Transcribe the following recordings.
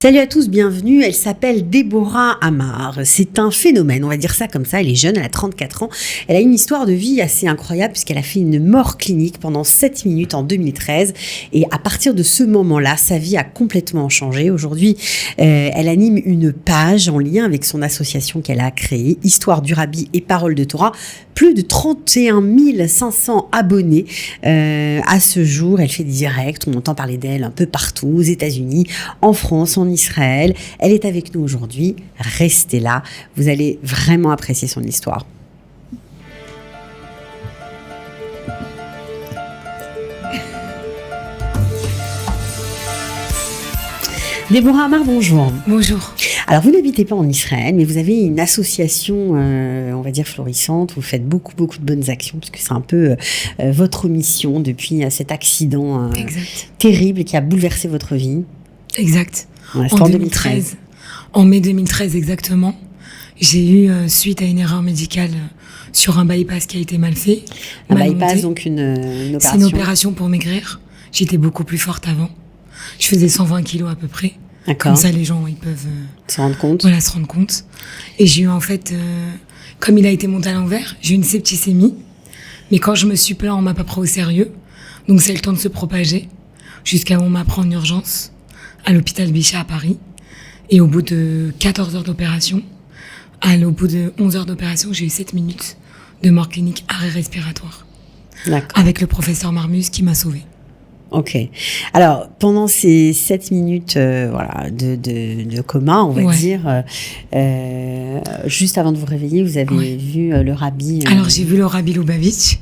Salut à tous, bienvenue. Elle s'appelle Déborah Amar. C'est un phénomène, on va dire ça comme ça. Elle est jeune, elle a 34 ans. Elle a une histoire de vie assez incroyable puisqu'elle a fait une mort clinique pendant 7 minutes en 2013. Et à partir de ce moment-là, sa vie a complètement changé. Aujourd'hui, elle anime une page en lien avec son association qu'elle a créée, Histoire du Rabbi et Paroles de Torah. Plus de 31 500 abonnés à ce jour. Elle fait des directs, on entend parler d'elle un peu partout, aux États-Unis, en France, en Israël. Elle est avec nous aujourd'hui. Restez là, vous allez vraiment apprécier son histoire. Déborah Amar, bonjour. Bonjour. Alors, vous n'habitez pas en Israël, mais vous avez une association, on va dire, florissante. Vous faites beaucoup de bonnes actions, parce que c'est un peu votre mission depuis cet accident terrible qui a bouleversé votre vie. Exact. Ouais, en 2013. En mai 2013, exactement. J'ai eu, suite à une erreur médicale sur un bypass qui a été mal fait. Un bypass, donc une opération. C'est une opération pour maigrir. J'étais beaucoup plus forte avant. Je faisais 120 kilos à peu près. D'accord. Comme ça, les gens, ils peuvent se rendre compte. Voilà, se rendre compte. Et j'ai eu en fait, comme il a été monté à l'envers, j'ai eu une septicémie. Mais quand je me suis plaint, on m'a pas pris au sérieux. Donc c'est le temps de se propager. Jusqu'à où on m'a pris en urgence à l'hôpital Bichat à Paris. Et au bout de 14 heures d'opération, au bout de 11 heures d'opération, j'ai eu 7 minutes de mort clinique, arrêt respiratoire. D'accord. Avec le professeur Marmus qui m'a sauvée. Ok. Alors, pendant ces 7 minutes de coma, on va dire, juste avant de vous réveiller, vous avez vu le rabbi... Alors, j'ai vu le rabbi Lubavitch,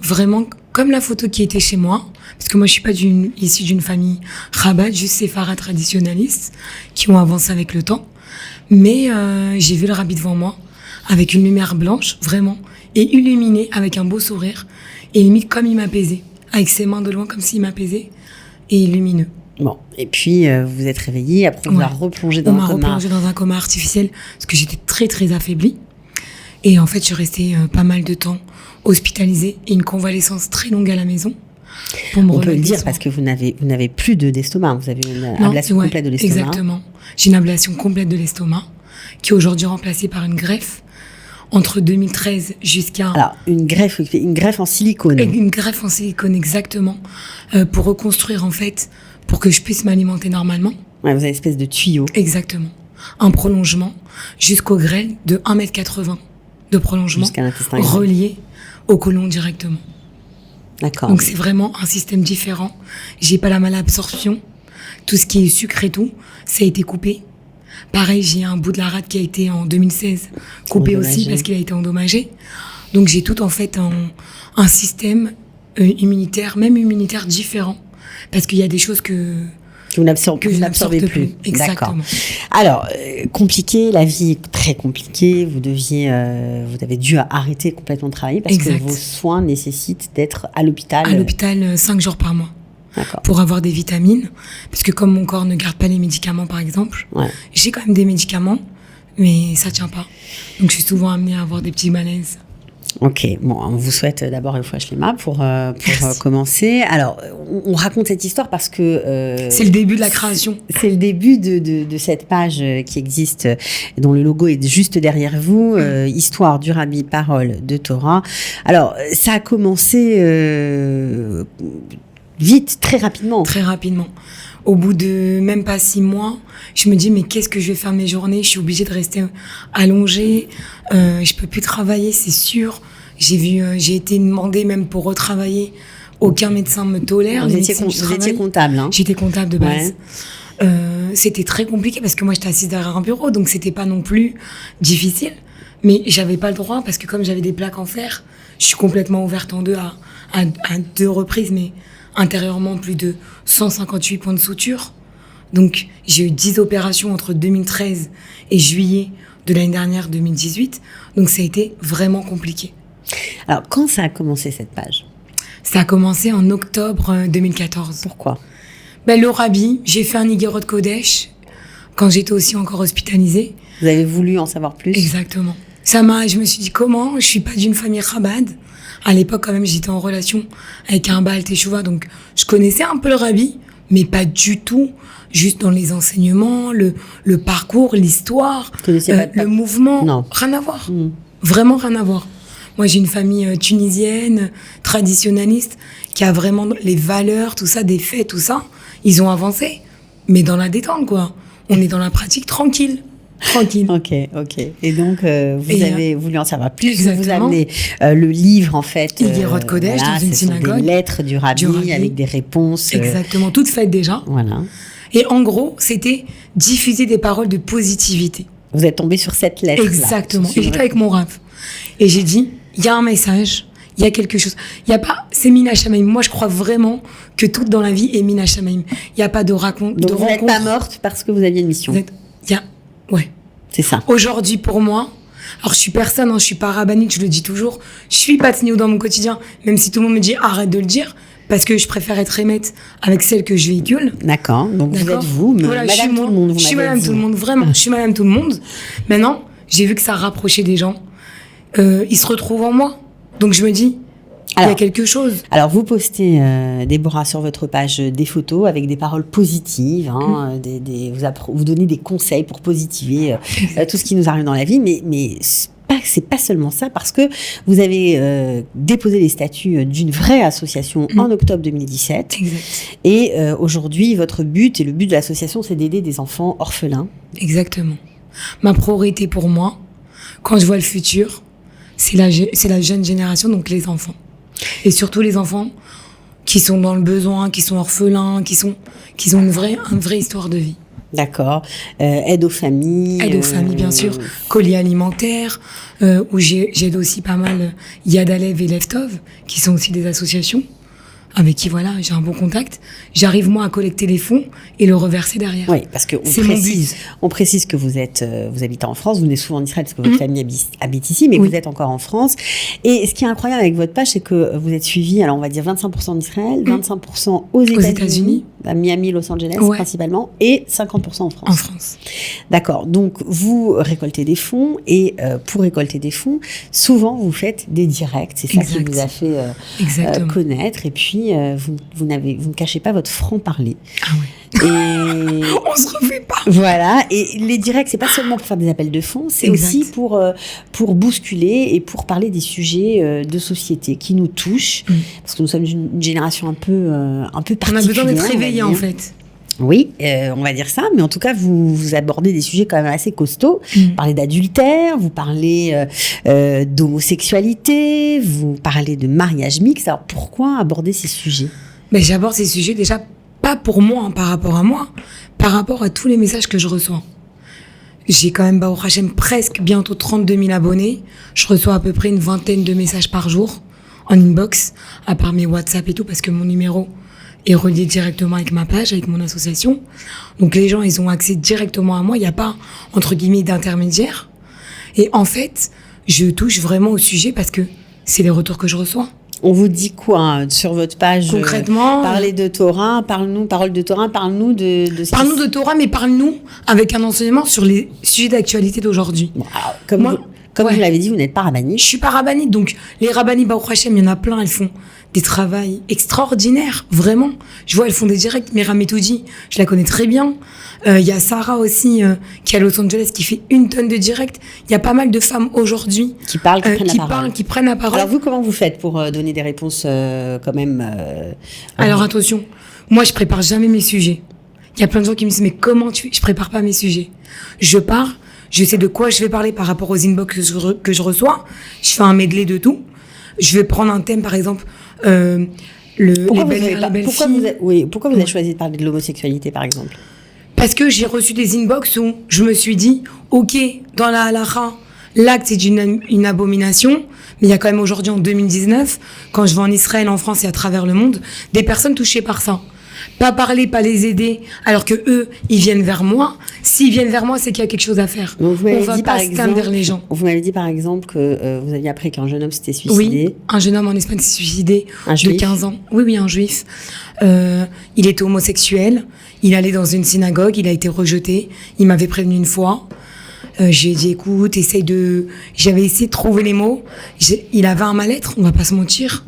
vraiment comme la photo qui était chez moi, parce que moi, je suis pas issue d'une famille rabbin, juste séfarade traditionnalistes, qui ont avancé avec le temps. Mais j'ai vu le rabbi devant moi, avec une lumière blanche, vraiment, et illuminé, avec un beau sourire, et limite comme il m'apaisait. Avec ses mains de loin, comme s'il m'apaisait, et lumineux. Bon, et puis vous vous êtes réveillé, après on vous a replongé dans un coma. On m'a replongé dans un coma artificiel, parce que j'étais très affaiblie. Et en fait, je suis restée pas mal de temps hospitalisée, et une convalescence très longue à la maison. On peut le dire, parce que vous n'avez plus d'estomac, vous avez une ablation complète de l'estomac. Exactement, j'ai une ablation complète de l'estomac, qui est aujourd'hui remplacée par une greffe. Entre 2013 jusqu'à... Alors, une greffe en silicone. Une greffe en silicone, exactement. Pour reconstruire, en fait, pour que je puisse m'alimenter normalement. Ouais, vous avez une espèce de tuyau. Exactement. Un prolongement jusqu'au grêle de 1,80 m de prolongement. Jusqu'à l'intestin relié au côlon directement. D'accord. Donc, c'est vraiment un système différent. J'ai pas la malabsorption. Tout ce qui est sucre et tout, ça a été coupé. Pareil, j'ai un bout de la rate qui a été en 2016 coupé aussi parce qu'il a été endommagé. Donc j'ai tout en fait un système immunitaire, même immunitaire différent. Parce qu'il y a des choses que vous n'absorbez plus. Exactement. D'accord. Alors, compliqué, la vie est très compliquée. Vous avez dû arrêter complètement de travailler parce que vos soins nécessitent d'être à l'hôpital. À l'hôpital 5 jours par mois. D'accord. Pour avoir des vitamines, parce que comme mon corps ne garde pas les médicaments par exemple, j'ai quand même des médicaments, mais ça tient pas. Donc je suis souvent amenée à avoir des petits malaises. Ok, bon, on vous souhaite d'abord une fois Shlema pour commencer. Alors, on raconte cette histoire parce que... c'est le début de la création. C'est le début de cette page qui existe, dont le logo est juste derrière vous, Histoire du Rabbi, Paroles de Torah. Alors, ça a commencé... vite, très rapidement. Très rapidement. Au bout de même pas 6 mois, je me dis mais qu'est-ce que je vais faire de mes journées ? Je suis obligée de rester allongée. Je peux plus travailler, c'est sûr. J'ai été demandée même pour retravailler. Aucun médecin me tolère. Vous étiez comptable, hein ? J'étais comptable de base. C'était très compliqué parce que moi j'étais assise derrière un bureau, donc c'était pas non plus difficile. Mais j'avais pas le droit parce que comme j'avais des plaques en fer, je suis complètement ouverte en deux à 2 reprises, mais intérieurement plus de 158 points de suture. Donc j'ai eu 10 opérations entre 2013 et juillet de l'année dernière, 2018. Donc ça a été vraiment compliqué. Alors quand ça a commencé cette page ? Ça a commencé en octobre 2014. Pourquoi ? Le rabbi, j'ai fait un Igorot Kodesh quand j'étais aussi encore hospitalisée. Vous avez voulu en savoir plus ? Exactement. Je me suis dit comment ? Je suis pas d'une famille Chabad. À l'époque, quand même, j'étais en relation avec un Baal Teshuva, donc je connaissais un peu le rabbi, mais pas du tout juste dans les enseignements, le parcours, l'histoire, le mouvement. Non. Rien à voir. Vraiment rien à voir. Moi, j'ai une famille tunisienne, traditionnaliste, qui a vraiment les valeurs, tout ça, des faits, tout ça. Ils ont avancé, mais dans la détente, quoi. On est dans la pratique tranquille. Ok. Et donc, vous avez voulu en savoir plus. Exactement. Vous amenez le livre, en fait. Igérot Kodesh, dans une synagogue. Des lettres du rabbi avec des réponses. Exactement, toutes faites déjà. Voilà. Et en gros, c'était diffuser des paroles de positivité. Vous êtes tombé sur cette lettre. Exactement. Et j'étais avec mon rab. Et j'ai dit, il y a un message, il y a quelque chose. Il y a pas, c'est Mina Shamaim. Moi, je crois vraiment que tout dans la vie est Mina Shamaim. Il n'y a pas de raconte. Donc, vous n'êtes pas morte parce que vous aviez une mission. Ouais. C'est ça. Aujourd'hui, pour moi, alors je suis personne, je suis pas rabbinite, je le dis toujours. Je suis pas tsniout dans mon quotidien, même si tout le monde me dit arrête de le dire, parce que je préfère être émette avec celle que je véhicule. D'accord. Donc vous êtes vous, voilà, madame tout le monde. Je suis madame tout le monde, vraiment. Je suis madame tout le monde. Maintenant, j'ai vu que ça rapprochait des gens. Ils se retrouvent en moi. Donc je me dis, il y a quelque chose. Alors, vous postez, Déborah, sur votre page des photos avec des paroles positives. Vous donnez des conseils pour positiver tout ce qui nous arrive dans la vie. Mais c'est pas seulement ça, parce que vous avez déposé les statuts d'une vraie association en octobre 2017. Exact. Et aujourd'hui, votre but, et le but de l'association, c'est d'aider des enfants orphelins. Exactement. Ma priorité pour moi, quand je vois le futur, c'est la jeune génération, donc les enfants. Et surtout les enfants qui sont dans le besoin, qui sont orphelins, qui ont une vraie histoire de vie. D'accord. Aide aux familles. Aide aux familles, bien sûr. Colis alimentaires, où j'aide aussi pas mal Yad Alev et Leftov, qui sont aussi des associations avec qui, voilà, j'ai un bon contact. J'arrive, moi, à collecter les fonds et le reverser derrière. Oui, parce que on précise que vous habitez en France, vous venez souvent d'Israël parce que votre famille habite ici, mais vous êtes encore en France. Et ce qui est incroyable avec votre page, c'est que vous êtes suivi, alors on va dire 25% d'Israël, 25% aux États-Unis, à Miami, Los Angeles principalement, et 50% en France. En France. D'accord. Donc, vous récoltez des fonds, et pour récolter des fonds, souvent, vous faites des directs. C'est ça qui vous a fait connaître. Et puis, vous ne cachez pas votre franc-parler. Ah ouais. Et on se refait pas. Voilà. Et les directs, c'est pas seulement pour faire des appels de fonds, c'est aussi pour bousculer et pour parler des sujets de société qui nous touchent. Parce que nous sommes une génération un peu particulière. On a besoin d'être réveillés, en fait. Oui, on va dire ça, mais en tout cas, vous abordez des sujets quand même assez costauds. Vous parlez d'adultère, vous parlez d'homosexualité, vous parlez de mariage mixte. Alors, pourquoi aborder ces sujets ? J'aborde ces sujets déjà pas pour moi, par rapport à moi, par rapport à tous les messages que je reçois. J'ai quand même, Baruch Hashem, presque bientôt 32 000 abonnés. Je reçois à peu près une vingtaine de messages par jour en inbox, à part mes WhatsApp et tout, parce que mon numéro est relié directement avec ma page, avec mon association. Donc les gens, ils ont accès directement à moi. Il n'y a pas, entre guillemets, d'intermédiaire. Et en fait, je touche vraiment au sujet parce que c'est les retours que je reçois. On vous dit quoi sur votre page? Concrètement, parlez de Torah, parle-nous de ce parle-nous de Torah, mais parle-nous avec un enseignement sur les sujets d'actualité d'aujourd'hui. Bon, alors, comme vous l'avez dit, vous n'êtes pas rabbinite. Je suis pas rabbinite, donc les rabbinites, Baruch Hashem, il y en a plein, elles font des travails extraordinaires, vraiment. Je vois, elles font des directs. Mira Metoudi, je la connais très bien. Il y a Sarah aussi, qui est à Los Angeles, qui fait 1 tonne de directs. Il y a pas mal de femmes aujourd'hui qui parlent, qui prennent la parole. Alors vous, comment vous faites pour donner des réponses quand même Alors attention, moi je prépare jamais mes sujets. Il y a plein de gens qui me disent mais comment tu fais? Je prépare pas mes sujets. Je pars, je sais de quoi je vais parler par rapport aux inbox que je reçois. Je fais un medley de tout. Je vais prendre un thème, par exemple, pourquoi vous avez choisi de parler de l'homosexualité, par exemple? Parce que j'ai reçu des inbox où je me suis dit, ok, dans la halakha, l'acte c'est une abomination, mais il y a quand même aujourd'hui, en 2019, quand je vais en Israël, en France et à travers le monde, des personnes touchées par ça. Pas parler, pas les aider, alors que eux, ils viennent vers moi. S'ils viennent vers moi, c'est qu'il y a quelque chose à faire. Donc on va pas se teindre les gens. Vous m'avez dit par exemple que vous aviez appris qu'un jeune homme s'était suicidé. Oui, un jeune homme en Espagne s'est suicidé de 15 ans. Oui, un juif. Il était homosexuel. Il allait dans une synagogue. Il a été rejeté. Il m'avait prévenu une fois. Je lui ai dit, écoute, j'avais essayé de trouver les mots. Il avait un mal-être, on va pas se mentir.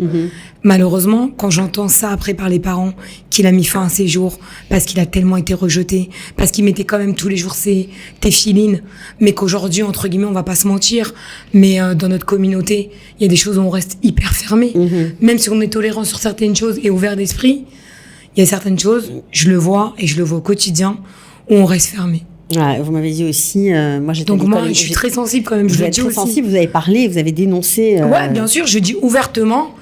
Malheureusement, quand j'entends ça après par les parents, qu'il a mis fin à ses jours, parce qu'il a tellement été rejeté, parce qu'il mettait quand même tous les jours ses téfilines, mais qu'aujourd'hui, entre guillemets, on va pas se mentir, mais dans notre communauté, il y a des choses où on reste hyper fermé. Même si on est tolérant sur certaines choses et ouvert d'esprit, il y a certaines choses, je le vois, et je le vois au quotidien, où on reste fermé. Ouais, vous m'avez dit aussi, moi j'étais. Donc moi, je suis très sensible quand même. Vous êtes très sensible, vous avez parlé, vous avez dénoncé. Ouais, bien sûr, je dis ouvertement.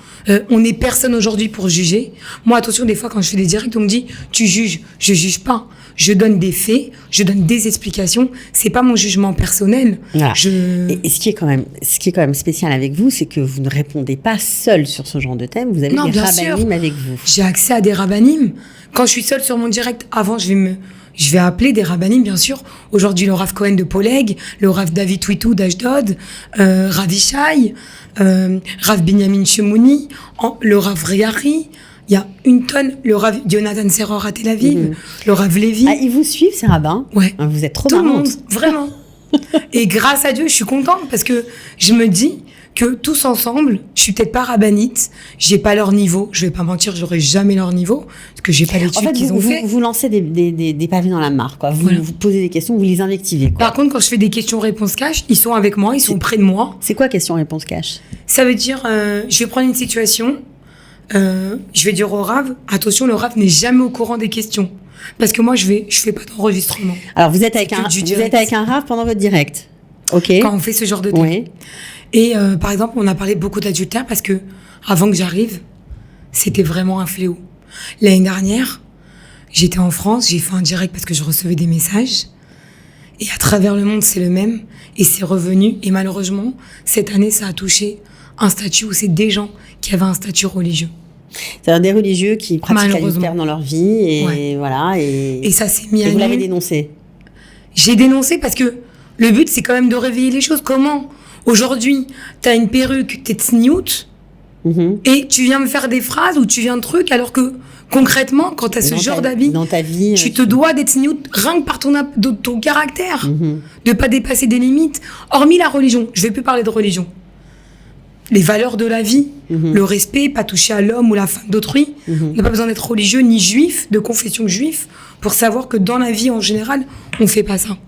On n'est personne aujourd'hui pour juger. Moi, attention, des fois, quand je fais des directs, on me dit tu juges. Je juge pas. Je donne des faits, je donne des explications. C'est pas mon jugement personnel. Voilà. Et ce qui est quand même spécial avec vous, c'est que vous ne répondez pas seul sur ce genre de thème. Vous avez des rabbinim avec vous. J'ai accès à des rabbinim. Quand je suis seule sur mon direct, avant, je vais appeler des rabbinim, bien sûr. Aujourd'hui, le Rav Cohen de Poleg, le Rav David Twitou d'Ashdod, Rav Ishai, Rav Binyamin Shemouni, le Rav Riari. Il y a une tonne, le Rav Jonathan Serror à Tel Aviv, le Rav Lévi. Ah, ils vous suivent, ces rabbins? Ouais. Vous êtes trop tout marrante. le monde, vraiment. Et grâce à Dieu, je suis contente parce que je me dis que tous ensemble, je suis peut-être pas rabbinite, j'ai pas leur niveau, je vais pas mentir, j'aurai jamais leur niveau, parce que j'ai pas l'étude qu'ils ont fait. Vous lancez des pavés dans la mare, quoi. Vous posez des questions, vous les invectivez, quoi. Par contre, quand je fais des questions-réponses cash, ils sont avec moi, ils sont près de moi. C'est quoi question-réponse cash? Ça veut dire, je vais prendre une situation, je vais dire au Rav, attention, le Rav n'est jamais au courant des questions. Parce que moi, je fais pas d'enregistrement. Alors, vous êtes avec un Rav pendant votre direct. OK. Quand on fait ce genre de thème. Oui. Et par exemple, on a parlé beaucoup d'adultère parce que avant que j'arrive, c'était vraiment un fléau. L'année dernière, j'étais en France, j'ai fait un direct parce que je recevais des messages. Et à travers le monde, c'est le même. Et c'est revenu. Et malheureusement, cette année, ça a touché un statut où c'est des gens qui avaient un statut religieux. C'est-à-dire des religieux qui pratiquent l'adultère dans leur vie. Et voilà. Et ça s'est mis à vous l'avez dénoncé? J'ai dénoncé parce que le but, c'est quand même de réveiller les choses. Comment ? Aujourd'hui, t'as une perruque, t'es tsniout, et tu viens me faire des phrases ou tu viens de trucs, alors que concrètement, quand t'as ce genre d'habit, dans ta vie, tu te dois d'être tsniout rien que par ton caractère, de pas dépasser des limites. Hormis la religion, je vais plus parler de religion. Les valeurs de la vie, le respect, pas toucher à l'homme ou la femme d'autrui. On n'a pas besoin d'être religieux ni juif, de confession juif, pour savoir que dans la vie en général, on fait pas ça.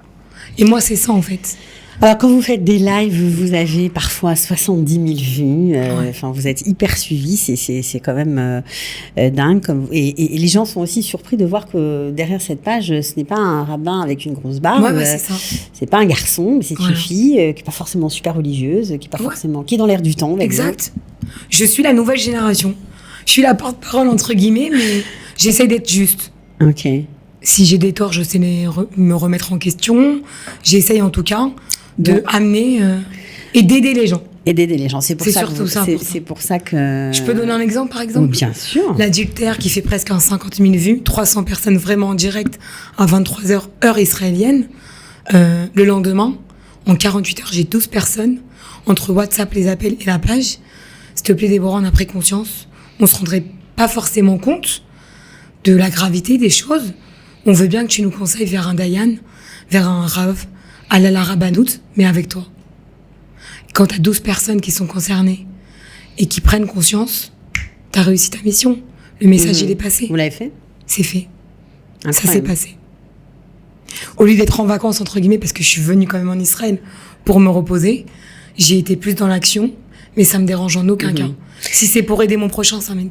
Et moi, c'est ça en fait. Alors, quand vous faites des lives, vous avez parfois 70 000 vues. Enfin, vous êtes hyper suivis. C'est quand même dingue. Et les gens sont aussi surpris de voir que derrière cette page, ce n'est pas un rabbin avec une grosse barbe. C'est ça. C'est pas un garçon, mais c'est une fille qui est pas forcément super religieuse, qui est dans l'air du temps. Exact. Je suis la nouvelle génération. Je suis la porte-parole entre guillemets, mais j'essaie d'être juste. Ok. Si j'ai des torts, je sais me remettre en question. J'essaye en tout cas de amener et d'aider les gens. C'est pour ça que... Je peux donner un exemple, par exemple? Bien sûr. L'adultère qui fait presque 50 000 vues, 300 personnes vraiment en direct à 23h, heure israélienne. Le lendemain, en 48 heures, j'ai 12 personnes entre WhatsApp, les appels et la page. S'il te plaît, Déborah, on a pris conscience. On se rendrait pas forcément compte de la gravité des choses. On veut bien que tu nous conseilles vers un Dayan, vers un Rav, à la Rabbanout, mais avec toi. Quand t'as 12 personnes qui sont concernées et qui prennent conscience, t'as réussi ta mission. Le message, il est passé. Vous l'avez fait? C'est fait. Incroyable. Ça s'est passé. Au lieu d'être en vacances, entre guillemets, parce que je suis venue quand même en Israël pour me reposer, j'ai été plus dans l'action, mais ça me dérange en aucun cas. Si c'est pour aider mon prochain, ça me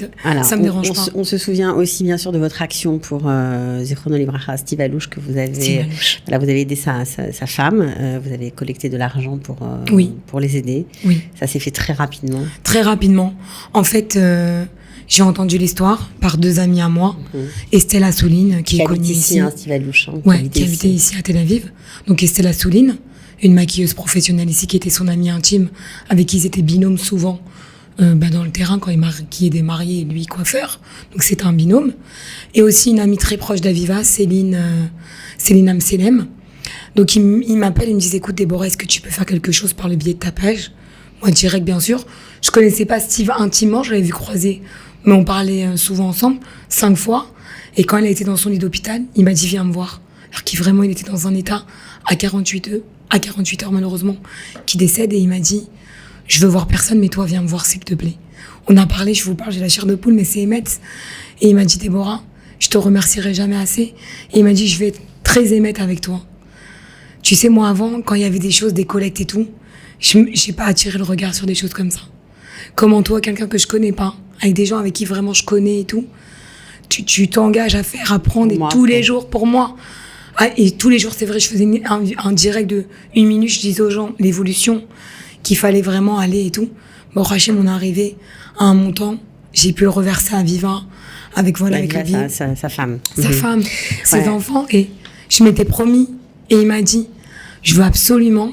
dérange pas. On se souvient aussi bien sûr de votre action pour Zichrono Livracha, Steve Alouche, que vous avez, vous avez aidé sa femme, vous avez collecté de l'argent pour les aider. Oui. Ça s'est fait très rapidement. Très rapidement. En fait, j'ai entendu l'histoire par 2 amis à moi, Estelle Assouline, qui est connue ici. Steve Alouche, qui habitait ici à Tel Aviv. Donc Estelle Assouline, une maquilleuse professionnelle ici, qui était son amie intime, avec qui ils étaient binômes souvent. Dans le terrain quand il maquillait des mariés et lui coiffeur, donc c'était un binôme. Et aussi une amie très proche d'Aviva, Céline Amselem. Donc il m'appelle, il me dit écoute Déborah, est-ce que tu peux faire quelque chose par le biais de ta page? Moi direct bien sûr. Je connaissais pas Steve intimement, je l'avais vu croiser, mais on parlait souvent ensemble, 5 fois. Et quand elle a été dans son lit d'hôpital, il m'a dit viens me voir. alors qu'il vraiment, il était dans un état à 48 heures malheureusement, qui décède et il m'a dit, je veux voir personne, mais toi, viens me voir s'il te plaît. On a parlé, je vous parle, j'ai la chair de poule, mais c'est Emmett. Et il m'a dit, Déborah, je te remercierai jamais assez. Et il m'a dit, je vais être très Emmett avec toi. Tu sais, moi, avant, quand il y avait des choses, des collectes et tout, j'ai pas attiré le regard sur des choses comme ça. Comment toi, quelqu'un que je connais pas, avec des gens avec qui vraiment je connais et tout, tu t'engages à faire, à prendre, et tous les jours pour moi. Ah, et tous les jours, c'est vrai, je faisais un direct de 1 minute, je disais aux gens l'évolution, qu'il fallait vraiment aller et tout. Bon, Rachel, on est arrivé à un montant, j'ai pu le reverser à Viva, avec Viva, la sa femme. Sa femme, ses enfants, et je m'étais promis, et il m'a dit, je veux absolument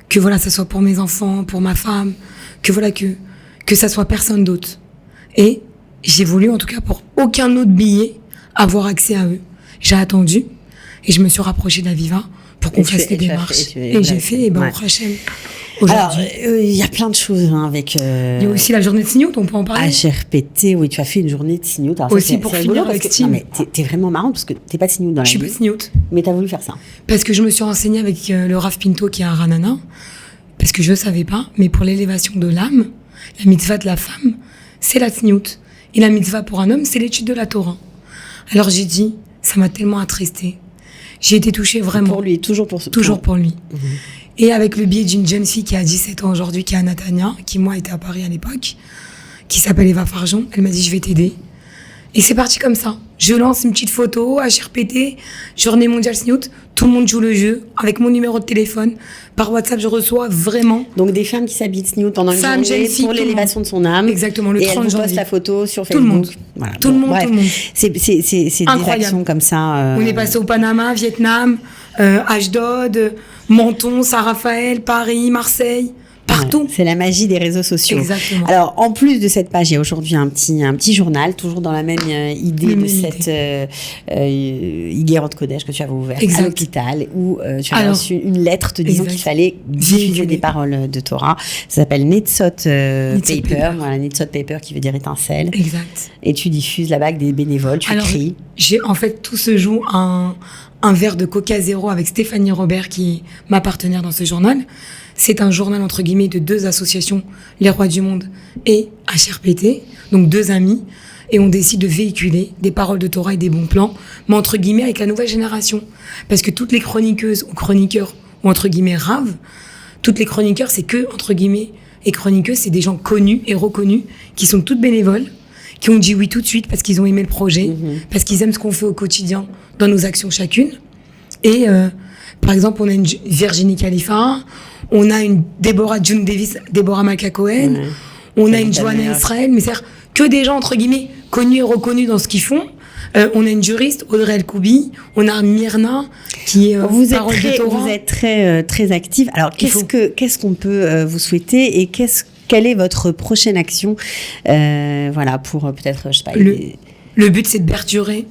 que voilà, ça soit pour mes enfants, pour ma femme, que voilà, que ça soit personne d'autre. Et j'ai voulu, en tout cas, pour aucun autre billet, avoir accès à eux. J'ai attendu, et je me suis rapprochée d'Aviva pour qu'on fasse les démarches. Et j'ai fait, et ben, Rachel. Alors, il y a plein de choses avec... Il y a aussi la journée de Signout, on peut en parler. HRPT, oui, tu as fait une journée de Signout. Aussi pour finir avec Team. Non, mais t'es vraiment marrante parce que t'es pas de Signout dans la vie. Je suis pas de Signout. Mais t'as voulu faire ça. Parce que je me suis renseignée avec le Rav Pinto qui est à Ranana, parce que je savais pas, mais pour l'élévation de l'âme, la mitzvah de la femme, c'est la Signout. Et la mitzvah pour un homme, c'est l'étude de la Torah. Alors j'ai dit, ça m'a tellement attristée. J'ai été touchée vraiment. Pour lui, toujours pour lui. Mmh. Et avec le biais d'une jeune fille qui a 17 ans aujourd'hui, qui est à Natania, qui moi était à Paris à l'époque, qui s'appelle Eva Farjon, elle m'a dit je vais t'aider. Et c'est parti comme ça. Je lance une petite photo, HRPT, Journée mondiale Signout, tout le monde joue le jeu, avec mon numéro de téléphone. Par WhatsApp, je reçois vraiment... Donc des femmes qui s'habillent Signout pendant une journée pour l'élévation de son âme. Exactement, le 30 janvier. Et elle poste la photo sur Facebook. Tout le monde. Voilà. Tout le monde. C'est des actions comme ça. On est passé au Panama, Vietnam, Ashdod, Menton, Saint-Raphaël, Paris, Marseille... Partout. Ouais, c'est la magie des réseaux sociaux. Exactement. Alors, en plus de cette page, il y a aujourd'hui un petit journal, toujours dans la même idée de cette Higuerot Kodesh que tu avais ouvert à l'hôpital, où tu as reçu une lettre te disant qu'il fallait diffuser des paroles de Torah. Ça s'appelle Netzot Paper. Voilà, Netzot Paper qui veut dire étincelle. Exact. Et tu diffuses là-bas avec des bénévoles, tu cries. En fait, tout se joue un verre de Coca Zéro avec Stéphanie Robert, qui est ma partenaire dans ce journal. C'est un journal, entre guillemets, de 2 associations, Les Rois du Monde et HRPT, donc 2 amis, et on décide de véhiculer des paroles de Torah et des bons plans, mais entre guillemets avec la nouvelle génération. Parce que toutes les chroniqueuses ou chroniqueurs, ou entre guillemets raves, toutes les chroniqueurs, c'est que, entre guillemets, et chroniqueuses, c'est des gens connus et reconnus, qui sont toutes bénévoles, qui ont dit oui tout de suite parce qu'ils ont aimé le projet, parce qu'ils aiment ce qu'on fait au quotidien dans nos actions chacune. Et par exemple, on a une Virginie Khalifa, on a une Deborah June Davis, Deborah Malka Cohen, on a une Johanna Israël, mais c'est-à-dire que des gens, entre guillemets, connus et reconnus dans ce qu'ils font. On a une juriste, Audrey El-Koubi, on a Myrna, qui est parole de Torah. Vous êtes très active. Alors, qu'est-ce qu'on peut vous souhaiter et quelle est votre prochaine action voilà, pour peut-être, je sais pas... Le but, c'est de perdurer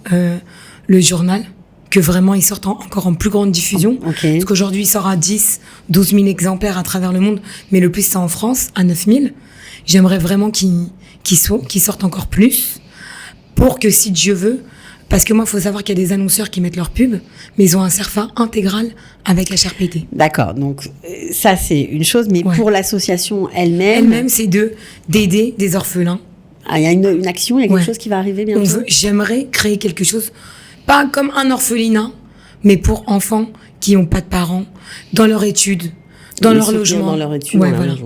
le journal, que vraiment il sorte encore en plus grande diffusion. Okay. Parce qu'aujourd'hui, il sort à 10, 12 000 exemplaires à travers le monde, mais le plus, c'est en France, à 9 000. J'aimerais vraiment qu'il sorte encore plus, pour que, si Dieu veut, parce que moi, il faut savoir qu'il y a des annonceurs qui mettent leur pub, mais ils ont un CERFA intégral avec HRPT. D'accord, donc ça, c'est une chose, mais pour l'association elle-même... Elle-même, c'est d'aider des orphelins. Ah, il y a une action, il y a quelque chose qui va arriver bientôt. J'aimerais créer quelque chose... Pas comme un orphelinat, mais pour enfants qui n'ont pas de parents, dans leur étude, dans leur logement. Dans leur étude,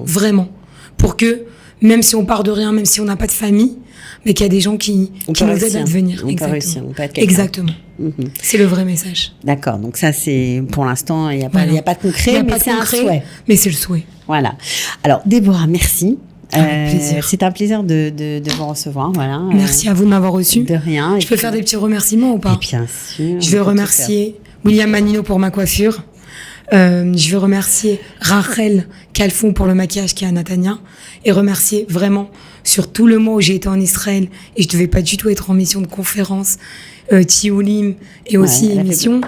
vraiment. Pour que, même si on part de rien, même si on n'a pas de famille, mais qu'il y a des gens qui nous aident à devenir. On peut réussir, on peut être quelqu'un. Exactement. C'est le vrai message. D'accord, donc ça, c'est pour l'instant, il n'y a pas de concret, mais c'est un souhait. Mais c'est le souhait. Voilà. Alors, Déborah, merci. C'est un plaisir de vous recevoir. Voilà. Merci à vous de m'avoir reçu. De rien. Je peux faire des petits remerciements ou pas? Et bien sûr. Je vais remercier William Manino pour ma coiffure. Je vais remercier Rachel Calfon pour le maquillage qui est à Natania. Et remercier vraiment sur tout le mois où j'ai été en Israël et je devais pas du tout être en mission de conférence, Tioulim et aussi émission,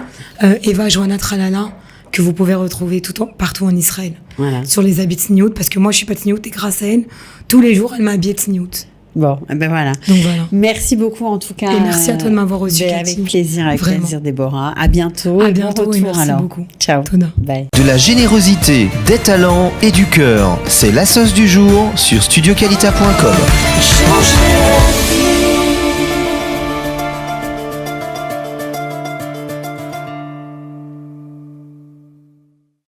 Eva Johanna Tralala, que vous pouvez retrouver partout en Israël. Sur les habits de Signout, parce que moi je suis pas de Signout et grâce à elle, tous les jours elle m'a habillée de Signout. Bon, ben voilà. Donc voilà. Merci beaucoup en tout cas. Et merci à toi de m'avoir reçu. Avec plaisir, Vraiment. Déborah. À bientôt. À bientôt. Bon Et retour, merci alors. beaucoup. Ciao. Toda. Bye. De la générosité, des talents et du cœur. C'est la sauce du jour sur studioqualita.com. Change